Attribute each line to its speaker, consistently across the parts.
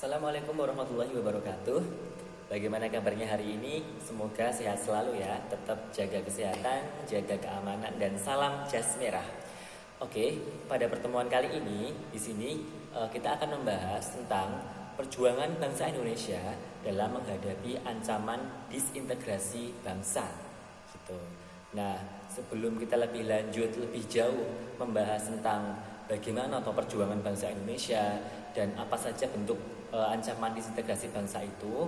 Speaker 1: Assalamualaikum warahmatullahi wabarakatuh. Bagaimana kabarnya hari ini? Semoga sehat selalu ya. Tetap jaga kesehatan, jaga keamanan, dan salam jas merah. Oke, pada pertemuan kali ini di sini kita akan membahas tentang perjuangan bangsa Indonesia dalam menghadapi ancaman disintegrasi bangsa. Gitu. Nah, sebelum kita lebih lanjut, lebih jauh membahas tentang bagaimana atau perjuangan bangsa Indonesia dan apa saja bentuk ancaman disintegrasi bangsa itu,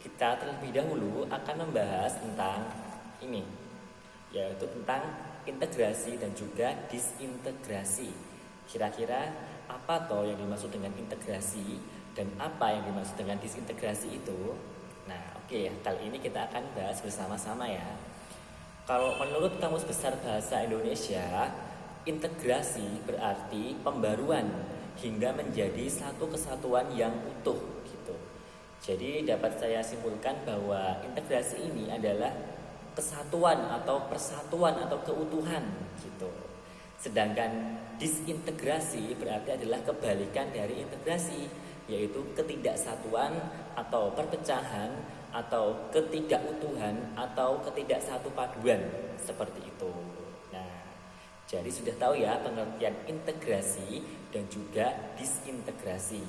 Speaker 1: kita terlebih dahulu akan membahas tentang ini, yaitu tentang integrasi dan juga disintegrasi. Kira-kira apa toh yang dimaksud dengan integrasi dan apa yang dimaksud dengan disintegrasi itu? Nah, oke, kali ini kita akan bahas bersama-sama ya. Kalau menurut Kamus Besar Bahasa Indonesia, integrasi berarti pembaruan hingga menjadi satu kesatuan yang utuh gitu. Jadi dapat saya simpulkan bahwa integrasi ini adalah kesatuan atau persatuan atau keutuhan gitu. Sedangkan disintegrasi berarti adalah kebalikan dari integrasi, yaitu ketidaksatuan atau perpecahan atau ketidakutuhan atau ketidaksatupaduan seperti itu. Nah, jadi sudah tahu ya pengertian integrasi dan juga disintegrasi.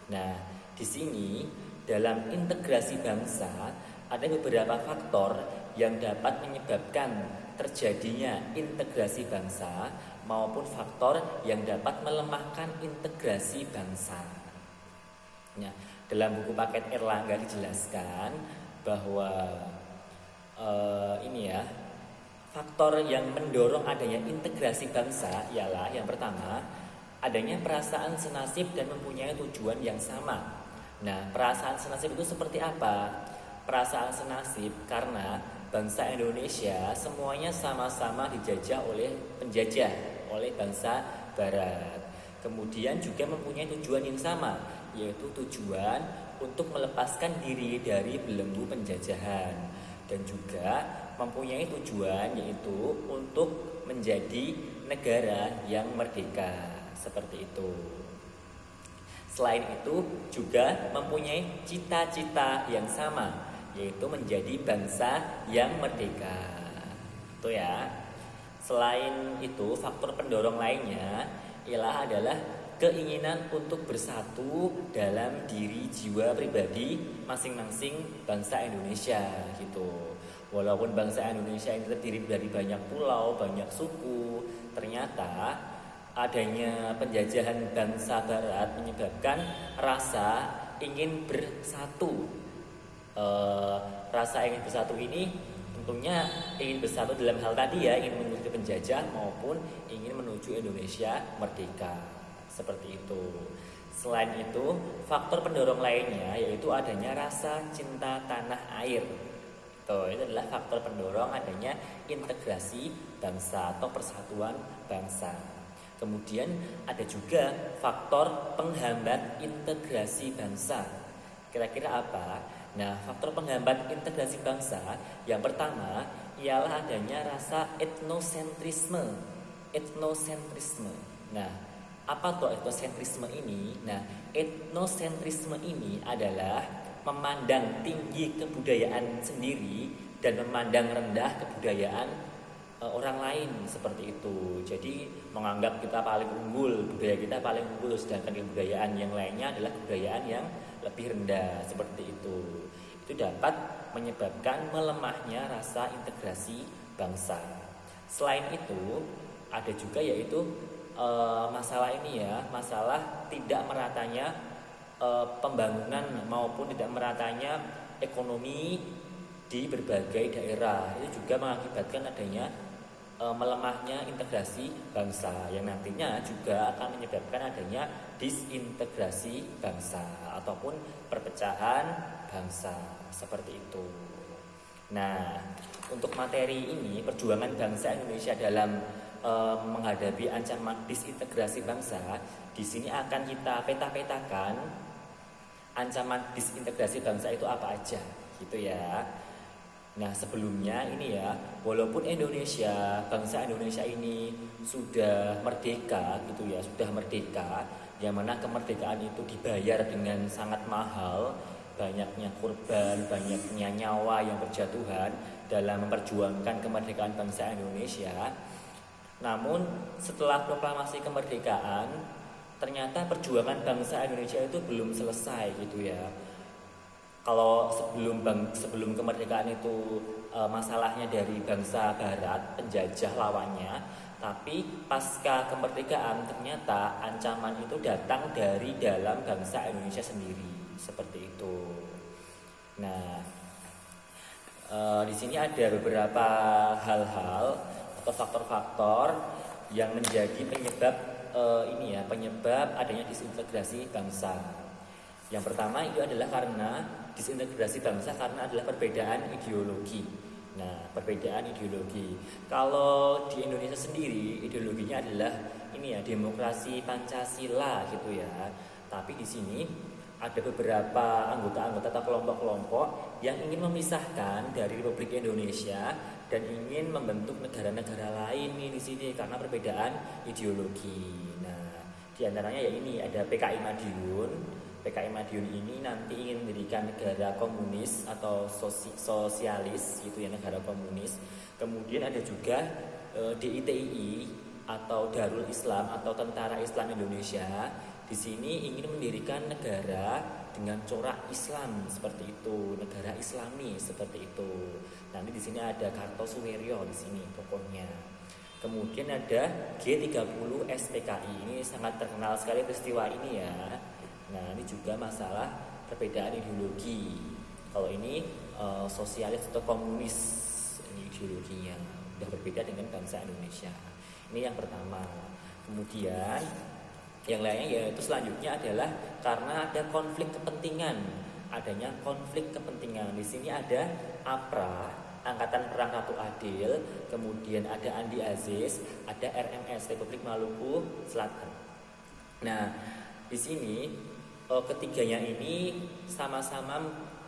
Speaker 1: Nah, di sini dalam integrasi bangsa ada beberapa faktor yang dapat menyebabkan terjadinya integrasi bangsa maupun faktor yang dapat melemahkan integrasi bangsa. Nah, dalam buku paket Erlangga dijelaskan bahwa faktor yang mendorong adanya integrasi bangsa ialah yang pertama, adanya perasaan senasib dan mempunyai tujuan yang sama. Nah, perasaan senasib itu seperti apa? Perasaan senasib karena bangsa Indonesia semuanya sama-sama dijajah oleh penjajah, oleh bangsa Barat. Kemudian juga mempunyai tujuan yang sama, yaitu tujuan untuk melepaskan diri dari belenggu penjajahan, dan juga mempunyai tujuan yaitu untuk menjadi negara yang merdeka, seperti itu. Selain itu juga mempunyai cita-cita yang sama, yaitu menjadi bangsa yang merdeka. Itu ya. Selain itu, faktor pendorong lainnya adalah keinginan untuk bersatu dalam diri jiwa pribadi masing-masing bangsa Indonesia gitu. Walaupun bangsa Indonesia ini terdiri dari banyak pulau, banyak suku, ternyata adanya penjajahan bangsa Barat menyebabkan rasa ingin bersatu. Rasa ingin bersatu ini tentunya ingin bersatu dalam hal tadi ya, ingin menuju penjajah maupun ingin menuju Indonesia merdeka, seperti itu. Selain itu, faktor pendorong lainnya yaitu adanya rasa cinta tanah air. Itu adalah faktor pendorong adanya integrasi bangsa atau persatuan bangsa. Kemudian ada juga faktor penghambat integrasi bangsa. Kira-kira apa? Nah, faktor penghambat integrasi bangsa yang pertama ialah adanya rasa etnosentrisme. Etnosentrisme. Nah, apa tuh etnosentrisme ini? Nah, etnosentrisme ini adalah memandang tinggi kebudayaan sendiri dan memandang rendah kebudayaan orang lain, seperti itu. Jadi menganggap kita paling unggul, budaya kita paling unggul, sedangkan kebudayaan yang lainnya adalah kebudayaan yang lebih rendah, seperti itu. Itu dapat menyebabkan melemahnya rasa integrasi bangsa. Selain itu ada juga yaitu masalah ini ya, masalah tidak meratanya pembangunan maupun tidak meratanya ekonomi di berbagai daerah. Itu juga mengakibatkan adanya melemahnya integrasi bangsa yang nantinya juga akan menyebabkan adanya disintegrasi bangsa ataupun perpecahan bangsa, seperti itu. Nah, untuk materi ini perjuangan bangsa Indonesia dalam menghadapi ancaman disintegrasi bangsa, di sini akan kita peta-petakan ancaman disintegrasi bangsa itu apa aja, gitu ya. Nah, sebelumnya ini ya, walaupun bangsa Indonesia ini sudah merdeka gitu ya, sudah merdeka, yang mana kemerdekaan itu dibayar dengan sangat mahal, banyaknya korban, banyaknya nyawa yang berjatuhan dalam memperjuangkan kemerdekaan bangsa Indonesia. Namun, setelah proklamasi kemerdekaan, ternyata perjuangan bangsa Indonesia itu belum selesai gitu ya. Kalau sebelum kemerdekaan itu masalahnya dari bangsa barat penjajah lawannya, tapi pasca kemerdekaan ternyata ancaman itu datang dari dalam bangsa Indonesia sendiri, seperti itu. Nah, di sini ada beberapa hal-hal atau faktor-faktor yang menjadi penyebab penyebab adanya disintegrasi bangsa. Yang pertama itu adalah karena disintegrasi bangsa karena adalah perbedaan ideologi. Nah, perbedaan ideologi. Kalau di Indonesia sendiri ideologinya adalah demokrasi Pancasila gitu ya. Tapi di sini ada beberapa anggota-anggota atau kelompok-kelompok yang ingin memisahkan dari Republik Indonesia dan ingin membentuk negara-negara lain nih di sini karena perbedaan ideologi. Nah, di antaranya ya ini ada PKI Madiun. PKI Madiun ini nanti ingin mendirikan negara komunis atau sosialis gitu ya, negara komunis. Kemudian ada juga DITI atau Darul Islam atau Tentara Islam Indonesia. Di sini ingin mendirikan negara dengan corak Islam seperti itu, negara Islami seperti itu. Nanti di sini ada Kartosuwiryo di sini pokoknya. Kemudian ada G30 SPKI, ini sangat terkenal sekali peristiwa ini ya. Nah, ini juga masalah perbedaan ideologi. Kalau ini sosialis atau komunis, ini ideologinya udah berbeda dengan bangsa Indonesia. Ini yang pertama. Kemudian yang lainnya yaitu selanjutnya adalah karena ada konflik kepentingan. Adanya konflik kepentingan. Di sini ada APRA, Angkatan Perang Ratu Adil, kemudian ada Andi Aziz, ada RMS Republik Maluku Selatan. Nah, di sini ketiganya ini sama-sama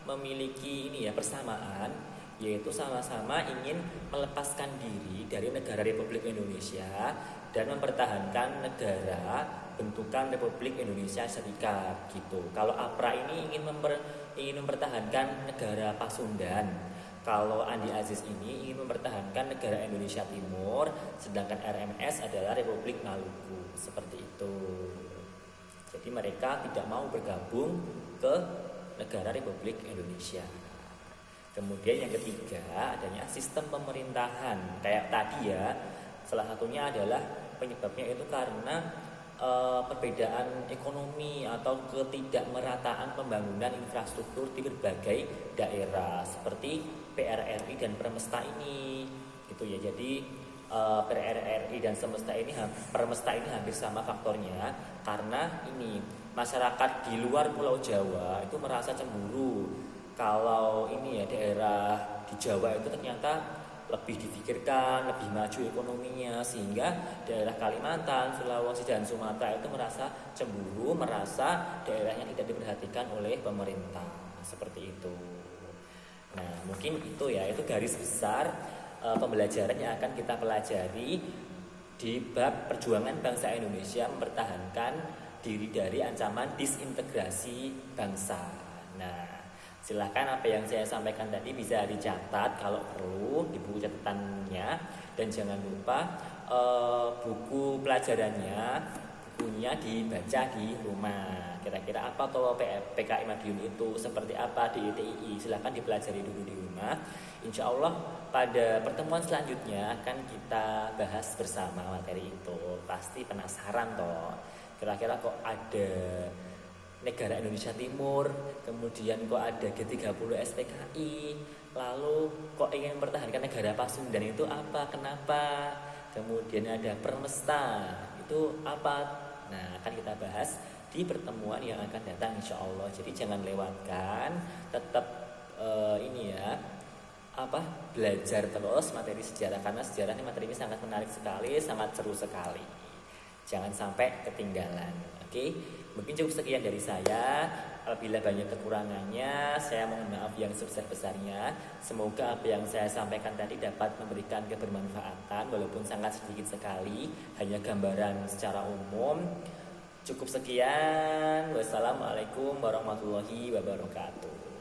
Speaker 1: memiliki persamaan, yaitu sama-sama ingin melepaskan diri dari negara Republik Indonesia dan mempertahankan negara bentukan Republik Indonesia Serikat gitu. Kalau APRA ini ingin mempertahankan negara Pasundan. Kalau Andi Aziz ini ingin mempertahankan negara Indonesia Timur, sedangkan RMS adalah Republik Maluku, seperti itu. Jadi mereka tidak mau bergabung ke negara Republik Indonesia. Kemudian yang ketiga adanya sistem pemerintahan. Kayak tadi ya, salah satunya adalah penyebabnya itu karena perbedaan ekonomi atau ketidakmerataan pembangunan infrastruktur di berbagai daerah seperti PRRI dan Permesta ini gitu ya. Jadi PRRI dan Permesta ini hampir sama faktornya karena ini masyarakat di luar Pulau Jawa itu merasa cemburu kalau daerah di Jawa itu ternyata lebih difikirkan, lebih maju ekonominya, sehingga daerah Kalimantan, Sulawesi dan Sumatera itu merasa cemburu, merasa daerahnya tidak diperhatikan oleh pemerintah, seperti itu. Nah, mungkin itu garis besar pembelajaran yang akan kita pelajari di bab perjuangan bangsa Indonesia mempertahankan diri dari ancaman disintegrasi bangsa. Nah, silahkan apa yang saya sampaikan tadi bisa dicatat kalau perlu di buku catatannya, dan jangan lupa buku pelajarannya bukunya dibaca di rumah. Kira-kira apa tuh PKI Madiun itu, seperti apa di ITI, silahkan dipelajari dulu di rumah. Insya Allah pada pertemuan selanjutnya akan kita bahas bersama materi itu. Pasti penasaran toh, kira-kira kok ada negara Indonesia Timur, kemudian kok ada G30 SPKI, lalu kok ingin mempertahankan negara Pasundan itu apa, kenapa, kemudian ada Permesta itu apa. Nah, akan kita bahas di pertemuan yang akan datang insya Allah. Jadi jangan lewatkan, tetap belajar terus materi sejarah, karena sejarah ini materi ini sangat menarik sekali, sangat seru sekali. Jangan sampai ketinggalan. Oke. Mungkin cukup sekian dari saya. Apabila banyak kekurangannya, saya mohon maaf yang sebesar-besarnya. Semoga apa yang saya sampaikan tadi dapat memberikan kebermanfaatan, walaupun sangat sedikit sekali, hanya gambaran secara umum. Cukup sekian. Wassalamualaikum warahmatullahi wabarakatuh.